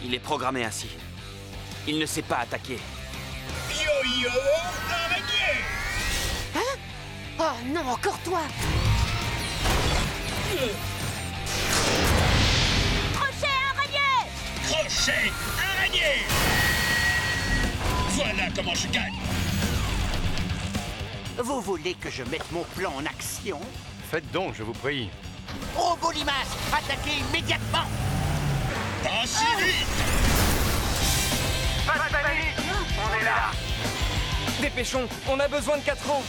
Il est programmé ainsi. Il ne sait pas attaquer. Yo-yo araignée! Hein? Oh non, encore toi! Crochet araignée! Crochet araignée! Voilà comment je gagne! Vous voulez que je mette mon plan en action? Faites donc, je vous prie. Robolimace, attaquez immédiatement! Pas si vite! Pas de panique, on est là. Dépêchons, on a besoin de 4 ans.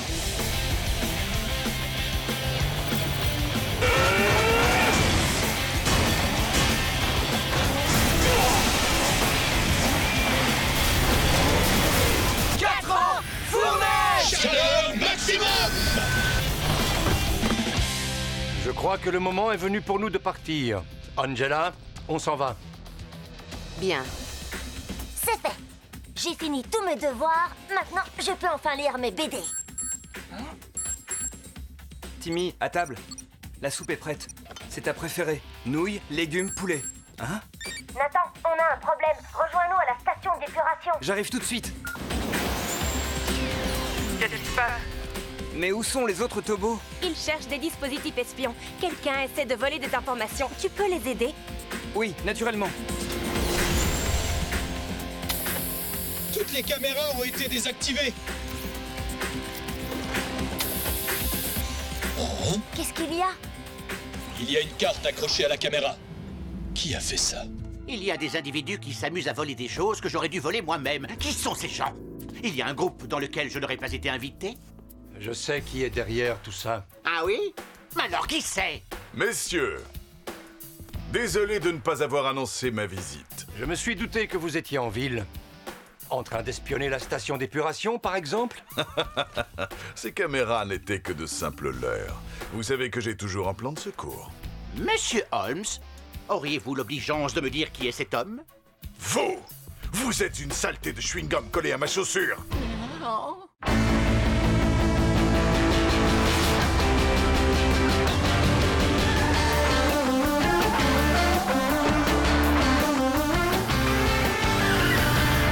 Chaleur maximum! Je crois que le moment est venu pour nous de partir. Angela, on s'en va. Bien. C'est fait. J'ai fini tous mes devoirs. Maintenant, je peux enfin lire mes BD. Timmy, à table. La soupe est prête. C'est ta préférée. Nouilles, légumes, poulet. Hein? Nathan, on a un problème. Rejoins-nous à la station d'épuration. J'arrive tout de suite. Qu'est-ce qui se passe? Mais où sont les autres Tobos? Ils cherchent des dispositifs espions. Quelqu'un essaie de voler des informations. Tu peux les aider? Oui, naturellement. Toutes les caméras ont été désactivées. Oh, Qu'est-ce qu'il y a? il y a une carte accrochée à la caméra. Qui a fait ça? Il y a des individus qui s'amusent à voler des choses que j'aurais dû voler moi-même. Qui sont ces gens? Il y a un groupe dans lequel je n'aurais pas été invité? Je sais qui est derrière tout ça. Ah oui? Mais alors qui c'est? Messieurs, désolé de ne pas avoir annoncé ma visite. Je me suis douté que vous étiez en ville. En train d'espionner la station d'épuration, par exemple? Ces caméras n'étaient que de simples leurres. Vous savez que j'ai toujours un plan de secours. Monsieur Holmes, auriez-vous l'obligeance de me dire qui est cet homme? Vous! Vous êtes une saleté de chewing-gum collée à ma chaussure!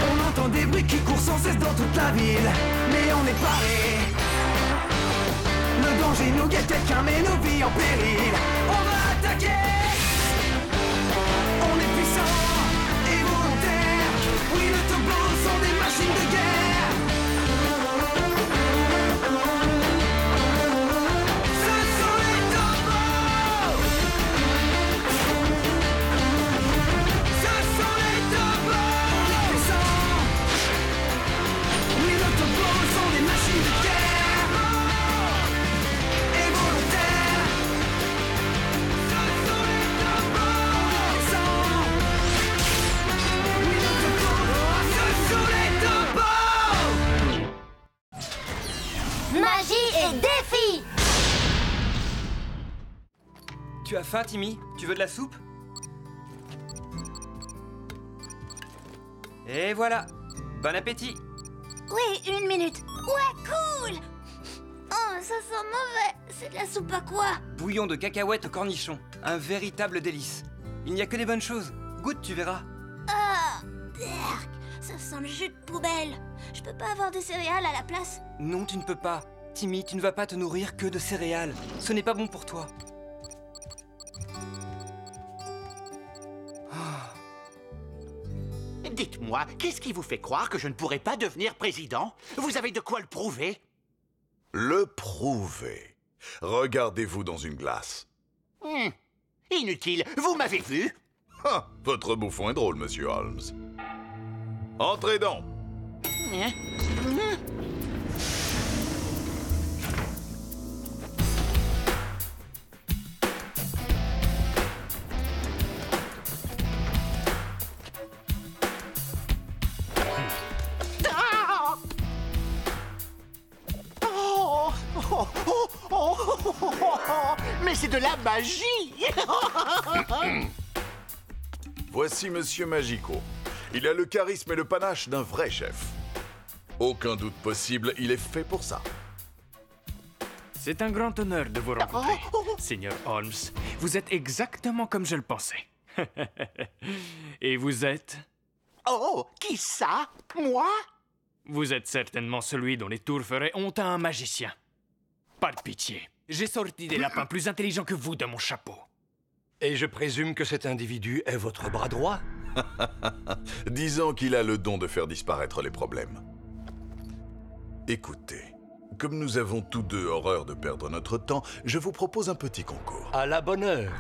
On entend des bruits qui courent sans cesse dans toute la ville, mais on est paré. Le danger nous guette, quelqu'un met nos vies en péril. On va attaquer. On est puissant et volontaire. Oui, les Tobos sont des machines de guerre. Ce sont les Tobos. Ce sont les Tobos. On est puissant. Oui, les Tobos sont des machines de guerre. Et volontaires. Ce sont les Tobos. On est puissant. Oui, les Tobos. Ce sont les Tobos. Magie et défi! Tu as faim, Timmy? Tu veux de la soupe? Et voilà. Bon appétit. Oui, 1 minute. Ouais, cool! Oh, ça sent mauvais. C'est de la soupe à quoi? Bouillon de cacahuètes au cornichon. Un véritable délice. Il n'y a que des bonnes choses. Goûte, tu verras. Ah, berk, ça sent le jus de poubelle. Je peux pas avoir des céréales à la place? Non, tu ne peux pas. Timmy, tu ne vas pas te nourrir que de céréales. Ce n'est pas bon pour toi. Dites-moi, qu'est-ce qui vous fait croire que je ne pourrais pas devenir président? Vous avez de quoi le prouver? Le prouver. Regardez-vous dans une glace. Inutile, vous m'avez vu? Ah, votre bouffon est drôle, monsieur Holmes. Entrez donc. Mais c'est de la magie! Voici monsieur Magico. Il a le charisme et le panache d'un vrai chef. Aucun doute possible, il est fait pour ça. C'est un grand honneur de vous rencontrer, Seigneur Holmes. Vous êtes exactement comme je le pensais. Et vous êtes? Oh, qui ça? Moi? Vous êtes certainement celui dont les tourferets ont un magicien. Pas de pitié. J'ai sorti des lapins plus intelligents que vous de mon chapeau. Et je présume que cet individu est votre bras droit? Disons qu'il a le don de faire disparaître les problèmes. Écoutez, comme nous avons tous deux horreur de perdre notre temps, je vous propose un petit concours. À la bonne heure.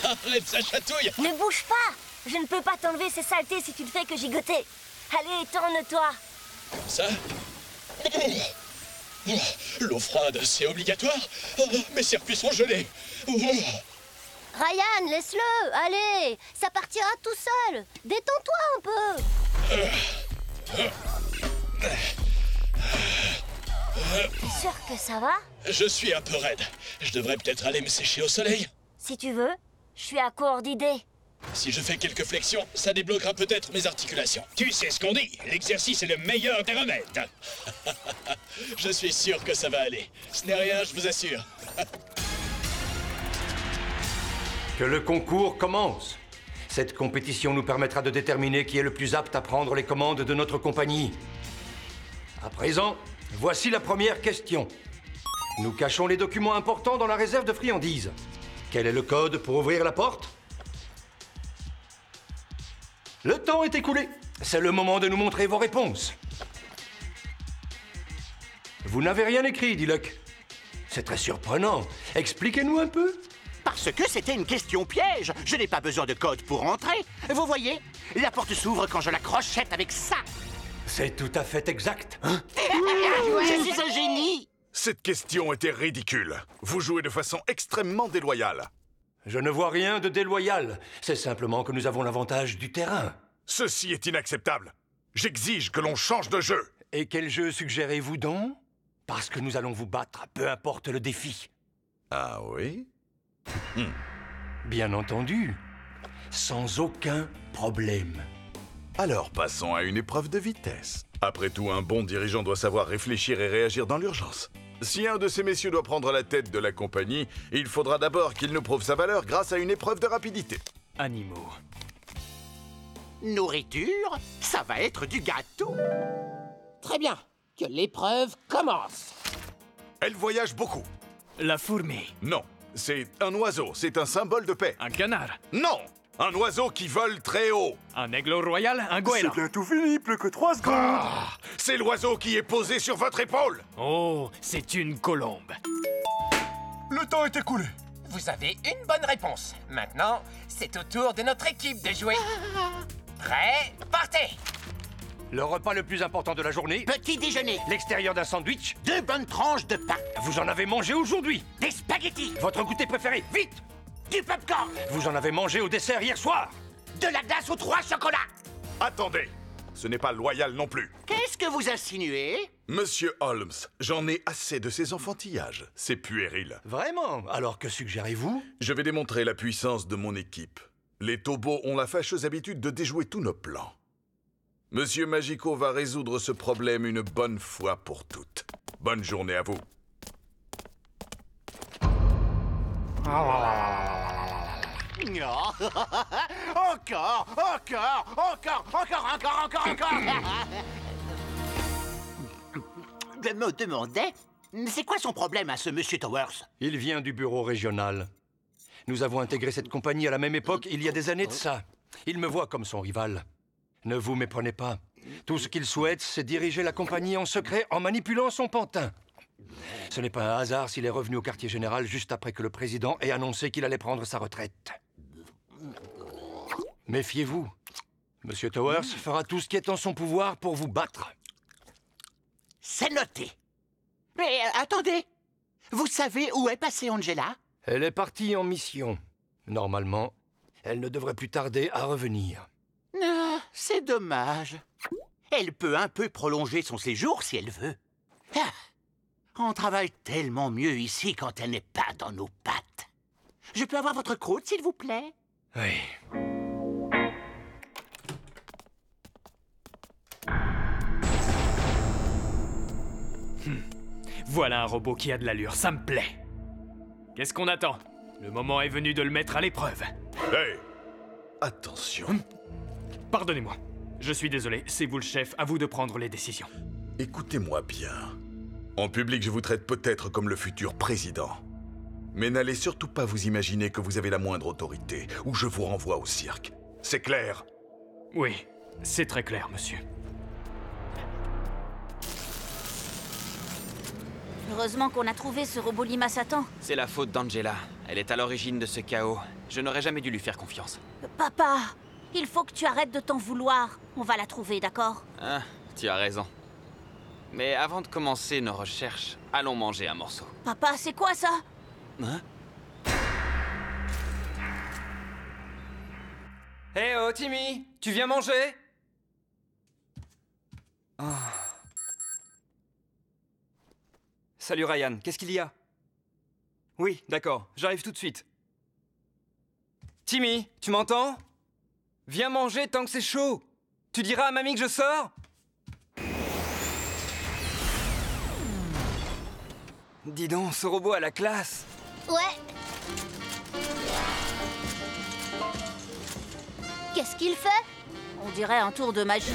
Arrête, ça chatouille! Ne bouge pas! Je ne peux pas t'enlever ces saletés si tu ne fais que gigoter. Allez, tourne-toi. Ça? L'eau froide, c'est obligatoire? Mes circuits sont gelés. Ryan, laisse-le. Allez, ça partira tout seul. Détends-toi un peu. T'es sûr que ça va? Je suis un peu raide. Je devrais peut-être aller me sécher au soleil. Si tu veux, je suis à court d'idées. Si je fais quelques flexions, ça débloquera peut-être mes articulations. Tu sais ce qu'on dit, l'exercice est le meilleur des remèdes. Je suis sûr que ça va aller. Ce n'est rien, je vous assure. Que le concours commence. Cette compétition nous permettra de déterminer qui est le plus apte à prendre les commandes de notre compagnie. À présent, voici la première question. Nous cachons les documents importants dans la réserve de friandises. Quel est le code pour ouvrir la porte? Le temps est écoulé. C'est le moment de nous montrer vos réponses. Vous n'avez rien écrit, dit Luck. C'est très surprenant. Expliquez-nous un peu. Parce que c'était une question piège. Je n'ai pas besoin de code pour entrer. Vous voyez, la porte s'ouvre quand je la crochette avec ça. C'est tout à fait exact. Hein? Je suis un génie. Cette question était ridicule. Vous jouez de façon extrêmement déloyale. Je ne vois rien de déloyal. C'est simplement que nous avons l'avantage du terrain. Ceci est inacceptable. J'exige que l'on change de jeu. Et quel jeu suggérez-vous donc? Parce que nous allons vous battre, peu importe le défi. Ah oui? Bien entendu. Sans aucun problème. Alors passons à une épreuve de vitesse. Après tout, un bon dirigeant doit savoir réfléchir et réagir dans l'urgence. Si un de ces messieurs doit prendre la tête de la compagnie, il faudra d'abord qu'il nous prouve sa valeur grâce à une épreuve de rapidité. Animaux. Nourriture, ça va être du gâteau. Très bien, que l'épreuve commence. Elle voyage beaucoup. La fourmi. Non, c'est un oiseau, c'est un symbole de paix. Un canard. Non, un oiseau qui vole très haut. Un aigle royal, un goéland. C'est bientôt fini, plus que 3 secondes. Ah, c'est l'oiseau qui est posé sur votre épaule. Oh, c'est une colombe. Le temps est écoulé. Vous avez une bonne réponse. Maintenant, c'est au tour de notre équipe de jouer. Prêt, partez! Le repas le plus important de la journée. Petit déjeuner. L'extérieur d'un sandwich. 2 bonnes tranches de pain. Vous en avez mangé aujourd'hui. Des spaghettis. Votre goûter préféré, vite. Du popcorn. Vous en avez mangé au dessert hier soir. De la glace aux 3 chocolats. Attendez, ce n'est pas loyal non plus. Qu'est-ce que vous insinuez? Monsieur Holmes, j'en ai assez de ces enfantillages. C'est puéril. Vraiment? Alors que suggérez-vous? Je vais démontrer la puissance de mon équipe. Les Tobos ont la fâcheuse habitude de déjouer tous nos plans. Monsieur Magico va résoudre ce problème une bonne fois pour toutes. Bonne journée à vous. Encore. Je me demandais, c'est quoi son problème à ce Monsieur Towers? Il vient du bureau régional. Nous avons intégré cette compagnie à la même époque, il y a des années de ça. Il me voit comme son rival. Ne vous méprenez pas. Tout ce qu'il souhaite, c'est diriger la compagnie en secret en manipulant son pantin. Ce n'est pas un hasard s'il est revenu au quartier général juste après que le président ait annoncé qu'il allait prendre sa retraite. Méfiez-vous. Monsieur Towers fera tout ce qui est en son pouvoir pour vous battre. C'est noté. Mais attendez, vous savez où est passée Angela? Elle est partie en mission. Normalement, elle ne devrait plus tarder à revenir. Ah, c'est dommage. Elle peut un peu prolonger son séjour si elle veut. Ah, on travaille tellement mieux ici quand elle n'est pas dans nos pattes. Je peux avoir votre croûte, s'il vous plaît? Oui. Voilà un robot qui a de l'allure, ça me plaît. Qu'est-ce qu'on attend? Le moment est venu de le mettre à l'épreuve. Hey! Attention. Pardonnez-moi. Je suis désolé, c'est vous le chef, à vous de prendre les décisions. Écoutez-moi bien. En public, je vous traite peut-être comme le futur président. Mais n'allez surtout pas vous imaginer que vous avez la moindre autorité, ou je vous renvoie au cirque. C'est clair? Oui, c'est très clair, monsieur. Heureusement qu'on a trouvé ce robot Lima Satan. C'est la faute d'Angela. Elle est à l'origine de ce chaos. Je n'aurais jamais dû lui faire confiance. Papa, il faut que tu arrêtes de t'en vouloir. On va la trouver, d'accord? Ah, tu as raison. Mais avant de commencer nos recherches, allons manger un morceau. Papa, c'est quoi ça? Hein? Hé oh, Timmy, tu viens manger? Oh. Salut Ryan, qu'est-ce qu'il y a? Oui, d'accord, j'arrive tout de suite. Timmy, tu m'entends? Viens manger tant que c'est chaud. Tu diras à mamie que je sors? Dis donc, ce robot a la classe. Ouais. Qu'est-ce qu'il fait? On dirait un tour de magie.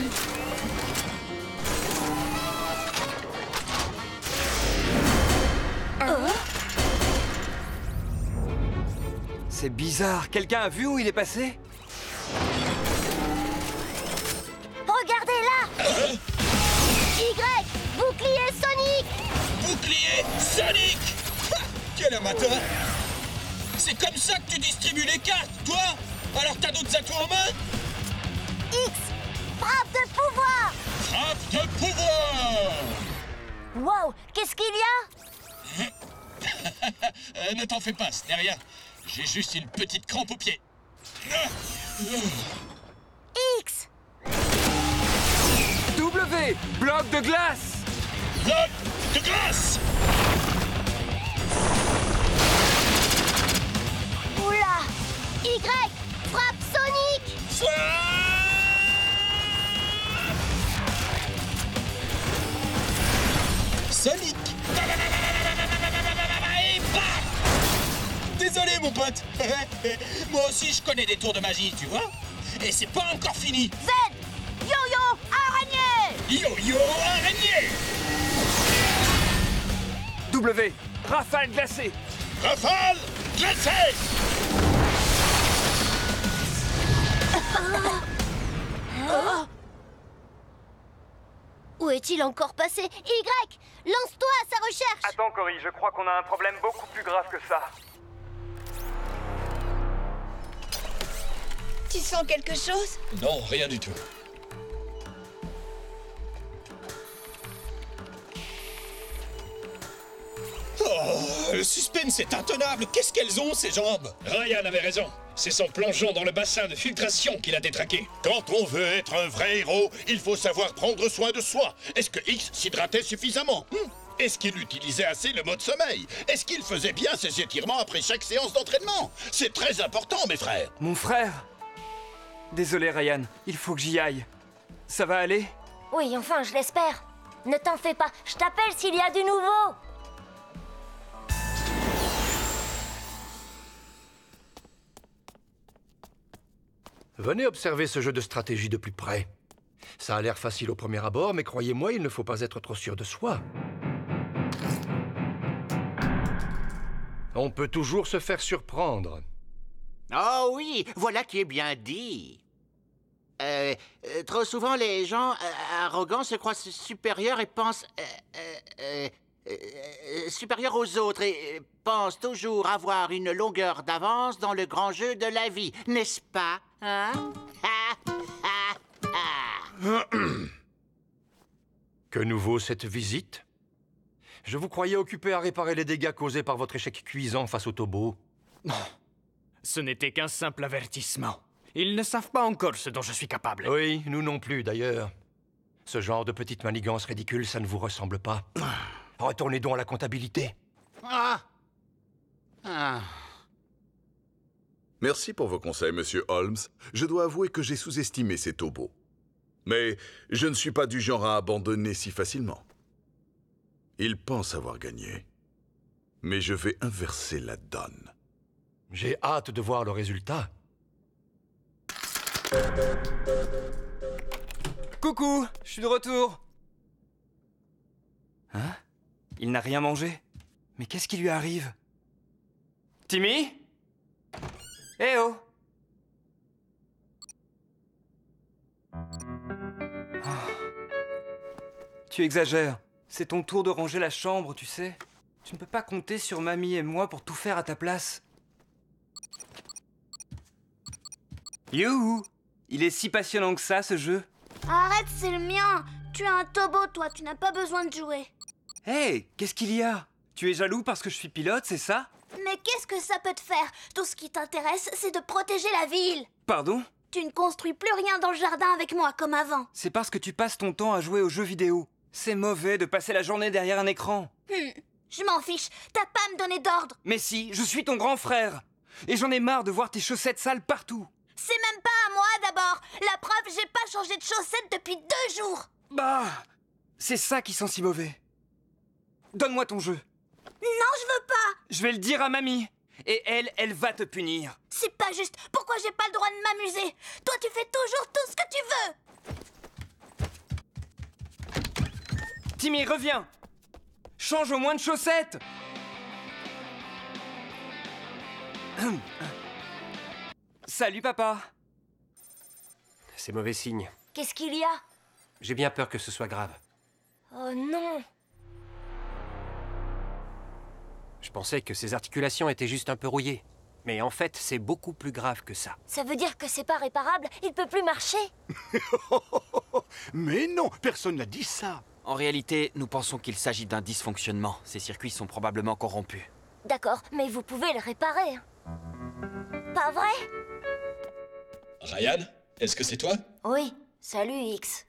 C'est bizarre, quelqu'un a vu où il est passé? Regardez là! Y! Bouclier Sonic! Bouclier Sonic! Quel amateur! C'est comme ça que tu distribues les cartes, toi? Alors t'as d'autres atouts en main? X! Frappe de pouvoir! Frappe de pouvoir! Wow! Qu'est-ce qu'il y a? Ne t'en fais pas, ce n'est rien. J'ai juste une petite crampe au pied. X! W! Bloc de glace! Bloc de glace! Oula! Y! Frappe Sonic! Sonic! Et bam! Désolé, mon pote. Moi aussi, je connais des tours de magie, tu vois. Et c'est pas encore fini. Z! Yo-yo araignée! Yo-yo araignée! W! Rafale glacée! Rafale glacée! Où est-il encore passé? Y! Lance-toi à sa recherche! Attends, Cory, je crois qu'on a un problème beaucoup plus grave que ça. Tu sens quelque chose? Non, rien du tout. Oh, le suspense est intenable. Qu'est-ce qu'elles ont, ces jambes? Ryan avait raison. C'est son plongeon dans le bassin de filtration qui l'a détraqué. Quand on veut être un vrai héros, il faut savoir prendre soin de soi. Est-ce que X s'hydratait suffisamment? Est-ce qu'il utilisait assez le mode sommeil? Est-ce qu'il faisait bien ses étirements après chaque séance d'entraînement? C'est très important, mes frères. Mon frère? Désolé Ryan, il faut que j'y aille. Ça va aller? Oui, enfin, je l'espère. Ne t'en fais pas, je t'appelle s'il y a du nouveau. Venez observer ce jeu de stratégie de plus près. Ça a l'air facile au premier abord, mais croyez-moi, il ne faut pas être trop sûr de soi. On peut toujours se faire surprendre. Oh oui, voilà qui est bien dit. Trop souvent, les gens arrogants se croient supérieurs et pensent... supérieurs aux autres et pensent toujours avoir une longueur d'avance dans le grand jeu de la vie, n'est-ce pas? Hein? Que nouveau cette visite? Je vous croyais occupé à réparer les dégâts causés par votre échec cuisant face au Tobo. Ce n'était qu'un simple avertissement. Ils ne savent pas encore ce dont je suis capable. Oui, nous non plus, d'ailleurs. Ce genre de petite manigance ridicule, ça ne vous ressemble pas. Retournez donc à la comptabilité. Merci pour vos conseils, monsieur Holmes. Je dois avouer que j'ai sous-estimé ces Tobos. Mais je ne suis pas du genre à abandonner si facilement. Ils pensent avoir gagné. Mais je vais inverser la donne. J'ai hâte de voir le résultat. Coucou, je suis de retour. Hein? Il n'a rien mangé? Mais qu'est-ce qui lui arrive? Timmy? Eh oh! Tu exagères. C'est ton tour de ranger la chambre, tu sais. Tu ne peux pas compter sur Mamie et moi pour tout faire à ta place. Youhou! Il est si passionnant que ça, ce jeu. Arrête, c'est le mien. Tu as un tobo, toi, tu n'as pas besoin de jouer. Hey, qu'est-ce qu'il y a? Tu es jaloux parce que je suis pilote, c'est ça? Mais qu'est-ce que ça peut te faire? Tout ce qui t'intéresse, c'est de protéger la ville. Pardon? Tu ne construis plus rien dans le jardin avec moi, comme avant. C'est parce que tu passes ton temps à jouer aux jeux vidéo. C'est mauvais de passer la journée derrière un écran. Je m'en fiche, t'as pas à me donner d'ordre. Mais si, je suis ton grand frère. Et j'en ai marre de voir tes chaussettes sales partout. C'est même pas à moi d'abord. La preuve, j'ai pas changé de chaussettes depuis 2 jours. Bah, c'est ça qui sent si mauvais. Donne-moi ton jeu. Non, je veux pas. Je vais le dire à Mamie. Et elle va te punir. C'est pas juste. Pourquoi j'ai pas le droit de m'amuser? Toi, tu fais toujours tout ce que tu veux. Timmy, reviens. Change au moins de chaussettes. Salut, papa. C'est mauvais signe. Qu'est-ce qu'il y a? J'ai bien peur que ce soit grave. Oh non! Je pensais que ses articulations étaient juste un peu rouillées. Mais en fait, c'est beaucoup plus grave que ça. Ça veut dire que c'est pas réparable? Il peut plus marcher? Mais non, personne n'a dit ça. En réalité, nous pensons qu'il s'agit d'un dysfonctionnement. Ces circuits sont probablement corrompus. D'accord, mais vous pouvez le réparer. Pas vrai? Ryan, est-ce que c'est toi? Oui. Salut, X.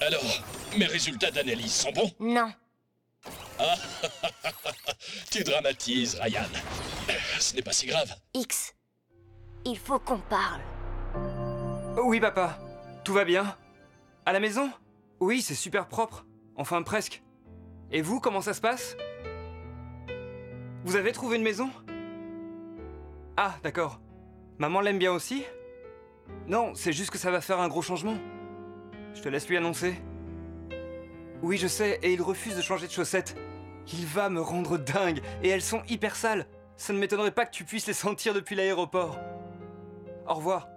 Alors, mes résultats d'analyse sont bons? Non. Ah, tu dramatises, Ryan. Ce n'est pas si grave. X, il faut qu'on parle. Oui, papa. Tout va bien? À la maison? Oui, c'est super propre. Enfin, presque. Et vous, comment ça se passe? Vous avez trouvé une maison? Ah, d'accord. Maman l'aime bien aussi? Non, c'est juste que ça va faire un gros changement. Je te laisse lui annoncer. Oui, je sais, et il refuse de changer de chaussettes. Il va me rendre dingue, et elles sont hyper sales. Ça ne m'étonnerait pas que tu puisses les sentir depuis l'aéroport. Au revoir.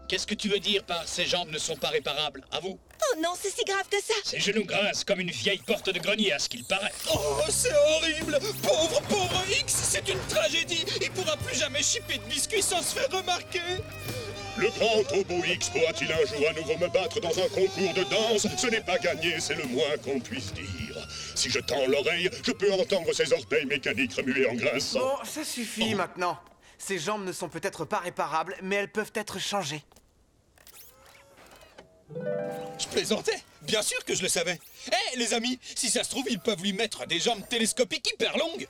Qu'est-ce que tu veux dire par « ces jambes ne sont pas réparables » à vous? Oh non, c'est si grave que ça. Ses genoux grincent comme une vieille porte de grenier à ce qu'il paraît. Oh, c'est horrible. Pauvre X, c'est une tragédie. Il pourra plus jamais chipper de biscuits sans se faire remarquer. Le grand Tobo X pourra-t-il un jour à nouveau me battre dans un concours de danse? Ce n'est pas gagné, c'est le moins qu'on puisse dire. Si je tends l'oreille, je peux entendre ses orteils mécaniques remuer en grinçant. Bon, ça suffit maintenant. Ces jambes ne sont peut-être pas réparables, mais elles peuvent être changées. Je plaisantais. Bien sûr que je le savais. Eh, les amis, si ça se trouve, ils peuvent lui mettre des jambes télescopiques hyper longues.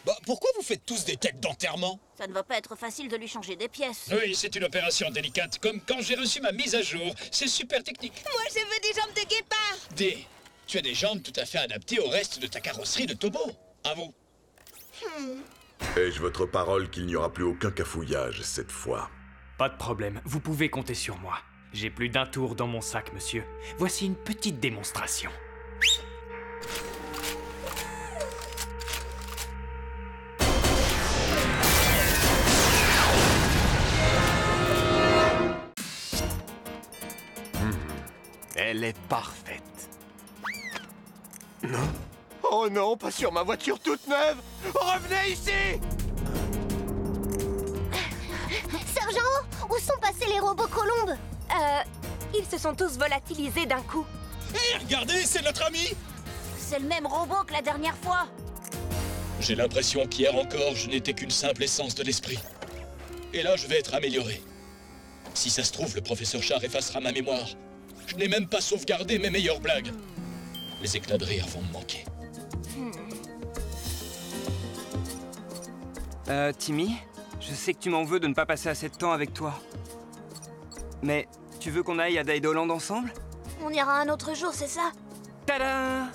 Bah, pourquoi vous faites tous des têtes d'enterrement? Ça ne va pas être facile de lui changer des pièces. Oui, c'est une opération délicate, comme quand j'ai reçu ma mise à jour. C'est super technique. Moi, je veux des jambes de guépard. Tu as des jambes tout à fait adaptées au reste de ta carrosserie de Tobo. À vous. Ai-je votre parole qu'il n'y aura plus aucun cafouillage cette fois? Pas de problème, vous pouvez compter sur moi. J'ai plus d'un tour dans mon sac, monsieur. Voici une petite démonstration. Elle est parfaite. Non. Oh non, pas sur ma voiture toute neuve. Revenez ici! Sergent, où sont passés les robots colombes? Ils se sont tous volatilisés d'un coup. Hé, regardez, c'est notre ami! C'est le même robot que la dernière fois. J'ai l'impression qu'hier encore, je n'étais qu'une simple essence de l'esprit. Et là, je vais être amélioré. Si ça se trouve, le professeur Char effacera ma mémoire. Je n'ai même pas sauvegardé mes meilleures blagues. Les éclats de rire vont me manquer. Timmy, je sais que tu m'en veux de ne pas passer assez de temps avec toi. Mais tu veux qu'on aille à Daidoland ensemble? On ira un autre jour, c'est ça? Tada!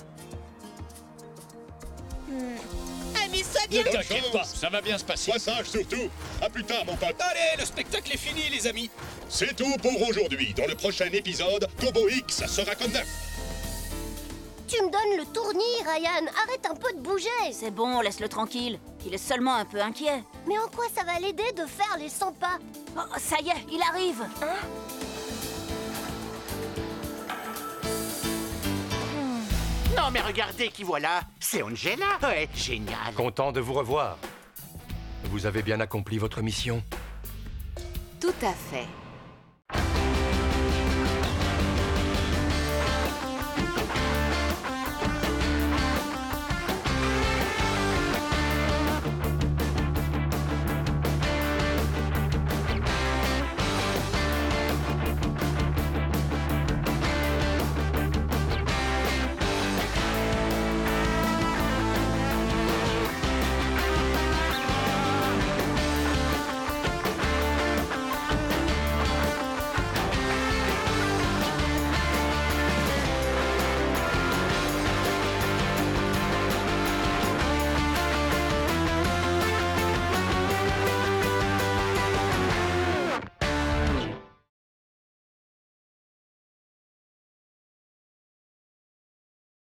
Amuse-toi bien. Ne t'inquiète pas, ça va bien se passer. Sois sage surtout. À plus tard, mon pote. Allez, le spectacle est fini, les amis. C'est tout pour aujourd'hui. Dans le prochain épisode, Turbo X sera comme neuf. Tu me donnes le tournis, Ryan. Arrête un peu de bouger. C'est bon, laisse-le tranquille. Il est seulement un peu inquiet. Mais en quoi ça va l'aider de faire les 100 pas? Oh, ça y est, il arrive. Non, mais regardez qui voilà. C'est Angela. Ouais, génial. Content de vous revoir. Vous avez bien accompli votre mission. Tout à fait.